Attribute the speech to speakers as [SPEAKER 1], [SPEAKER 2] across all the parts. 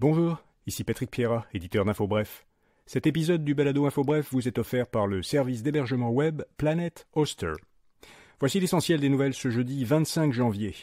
[SPEAKER 1] Bonjour, ici Patrick Pierrat, éditeur d'InfoBref. Cet épisode du balado InfoBref vous est offert par le service d'hébergement web Planet Hoster. Voici l'essentiel des nouvelles ce jeudi 25 janvier.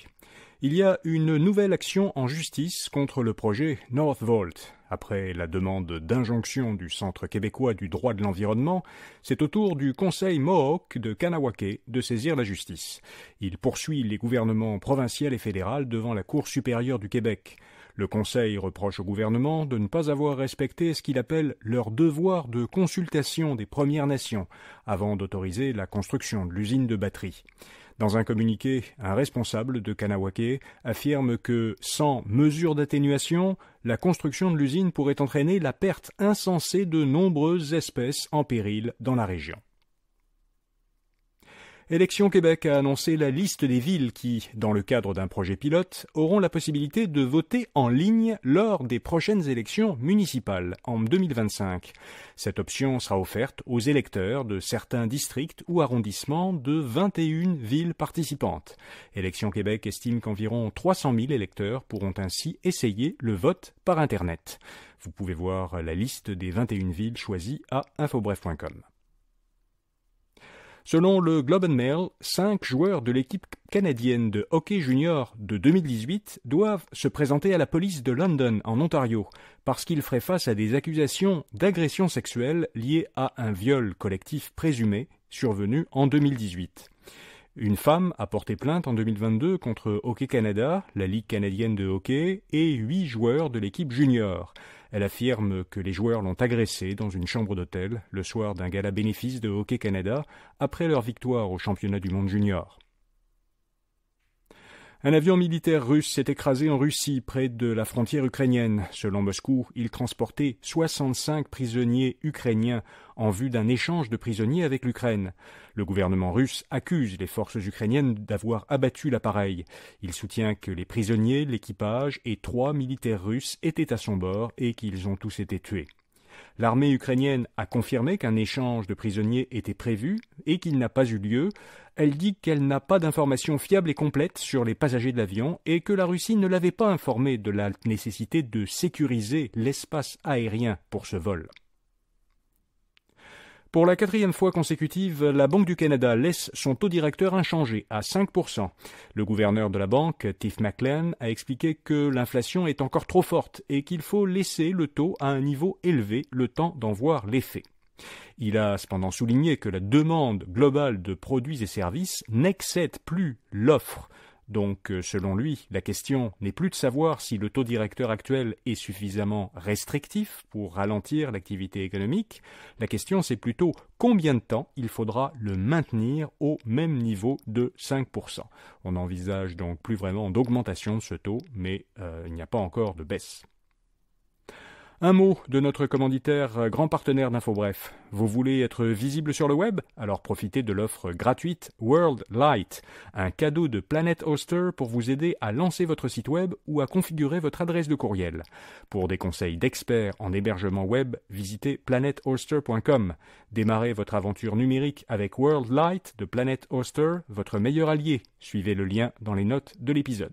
[SPEAKER 1] Il y a une nouvelle action en justice contre le projet Northvolt. Après la demande d'injonction du Centre québécois du droit de l'environnement, c'est au tour du Conseil Mohawk de Kanawake de saisir la justice. Il poursuit les gouvernements provincial et fédéral devant la Cour supérieure du Québec. Le Conseil reproche au gouvernement de ne pas avoir respecté ce qu'il appelle leur devoir de consultation des Premières Nations avant d'autoriser la construction de l'usine de batterie. Dans un communiqué, un responsable de Kanawake affirme que, sans mesure d'atténuation, la construction de l'usine pourrait entraîner la perte insensée de nombreuses espèces en péril dans la région. Élections Québec a annoncé la liste des villes qui, dans le cadre d'un projet pilote, auront la possibilité de voter en ligne lors des prochaines élections municipales en 2025. Cette option sera offerte aux électeurs de certains districts ou arrondissements de 21 villes participantes. Élections Québec estime qu'environ 300 000 électeurs pourront ainsi essayer le vote par Internet. Vous pouvez voir la liste des 21 villes choisies à infobref.com. Selon le Globe and Mail, 5 joueurs de l'équipe canadienne de hockey junior de 2018 doivent se présenter à la police de London, en Ontario, parce qu'ils feraient face à des accusations d'agression sexuelle liées à un viol collectif présumé survenu en 2018. Une femme a porté plainte en 2022 contre Hockey Canada, la Ligue canadienne de hockey, et 8 joueurs de l'équipe junior. Elle affirme que les joueurs l'ont agressée dans une chambre d'hôtel le soir d'un gala bénéfice de Hockey Canada après leur victoire au championnat du monde junior. Un avion militaire russe s'est écrasé en Russie, près de la frontière ukrainienne. Selon Moscou, il transportait 65 prisonniers ukrainiens en vue d'un échange de prisonniers avec l'Ukraine. Le gouvernement russe accuse les forces ukrainiennes d'avoir abattu l'appareil. Il soutient que les prisonniers, l'équipage et 3 militaires russes étaient à son bord et qu'ils ont tous été tués. L'armée ukrainienne a confirmé qu'un échange de prisonniers était prévu et qu'il n'a pas eu lieu. Elle dit qu'elle n'a pas d'informations fiables et complètes sur les passagers de l'avion et que la Russie ne l'avait pas informé de la nécessité de sécuriser l'espace aérien pour ce vol. Pour la 4e fois consécutive, la Banque du Canada laisse son taux directeur inchangé à 5%. Le gouverneur de la banque, Tiff Maclean, a expliqué que l'inflation est encore trop forte et qu'il faut laisser le taux à un niveau élevé le temps d'en voir l'effet. Il a cependant souligné que la demande globale de produits et services n'excède plus l'offre. Donc, selon lui, la question n'est plus de savoir si le taux directeur actuel est suffisamment restrictif pour ralentir l'activité économique. La question, c'est plutôt combien de temps il faudra le maintenir au même niveau de 5%. On n'envisage donc plus vraiment d'augmentation de ce taux, mais il n'y a pas encore de baisse. Un mot de notre commanditaire grand partenaire d'InfoBref. Vous voulez être visible sur le web? Alors profitez de l'offre gratuite World Light, un cadeau de Planet Hoster pour vous aider à lancer votre site web ou à configurer votre adresse de courriel. Pour des conseils d'experts en hébergement web, visitez planethoster.com. Démarrez votre aventure numérique avec World Light de Planet Hoster, votre meilleur allié. Suivez le lien dans les notes de l'épisode.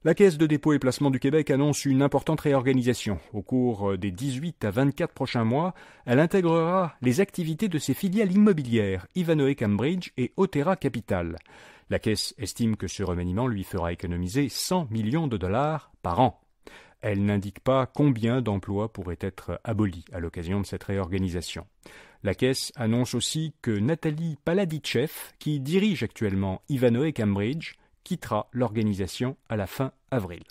[SPEAKER 1] La Caisse de dépôt et placement du Québec annonce une importante réorganisation. Au cours des 18 à 24 prochains mois, elle intégrera les activités de ses filiales immobilières, Ivanhoé Cambridge et Otera Capital. La Caisse estime que ce remaniement lui fera économiser 100 millions de dollars par an. Elle n'indique pas combien d'emplois pourraient être abolis à l'occasion de cette réorganisation. La Caisse annonce aussi que Nathalie Paladitchev, qui dirige actuellement Ivanhoé Cambridge, quittera l'organisation à la fin avril.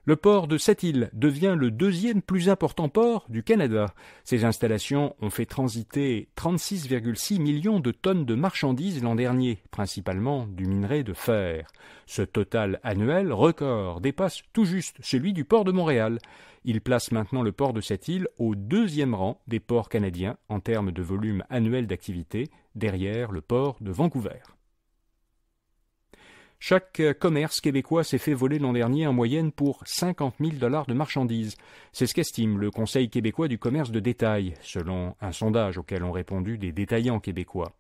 [SPEAKER 1] Le port de Sept-Îles devient le 2e plus important port du Canada. Ces installations ont fait transiter 36,6 millions de tonnes de marchandises l'an dernier, principalement du minerai de fer. Ce total annuel record dépasse tout juste celui du port de Montréal. Il place maintenant le port de Sept-Îles au 2e rang des ports canadiens en termes de volume annuel d'activité, derrière le port de Vancouver. Chaque commerce québécois s'est fait voler l'an dernier en moyenne pour 50 000 $ de marchandises. C'est ce qu'estime le Conseil québécois du commerce de détail, selon un sondage auquel ont répondu des détaillants québécois.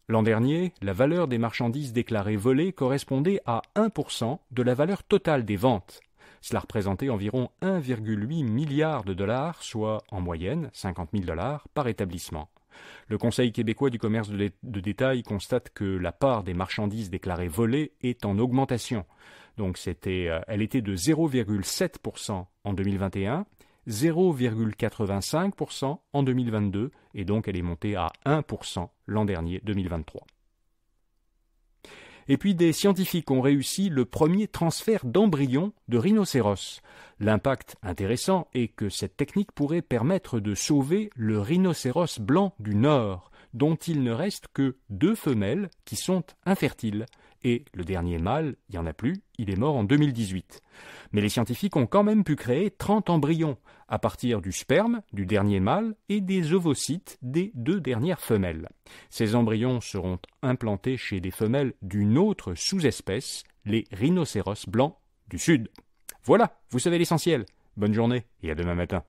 [SPEAKER 1] L'an dernier, la valeur des marchandises déclarées volées correspondait à 1% de la valeur totale des ventes. Cela représentait environ 1,8 milliard de dollars, soit en moyenne 50 000 dollars par établissement. Le Conseil québécois du commerce de détail constate que la part des marchandises déclarées volées est en augmentation. Donc elle était de 0,7% en 2021, 0,85% en 2022 et donc elle est montée à 1% l'an dernier, 2023. Et puis des scientifiques ont réussi le premier transfert d'embryons de rhinocéros. L'impact intéressant est que cette technique pourrait permettre de sauver le rhinocéros blanc du Nord, dont il ne reste que 2 femelles qui sont infertiles. Et le dernier mâle, il n'y en a plus, il est mort en 2018. Mais les scientifiques ont quand même pu créer 30 embryons à partir du sperme du dernier mâle et des ovocytes des 2 dernières femelles. Ces embryons seront implantés chez des femelles d'une autre sous-espèce, les rhinocéros blancs du Sud. Voilà, vous savez l'essentiel. Bonne journée et à demain matin.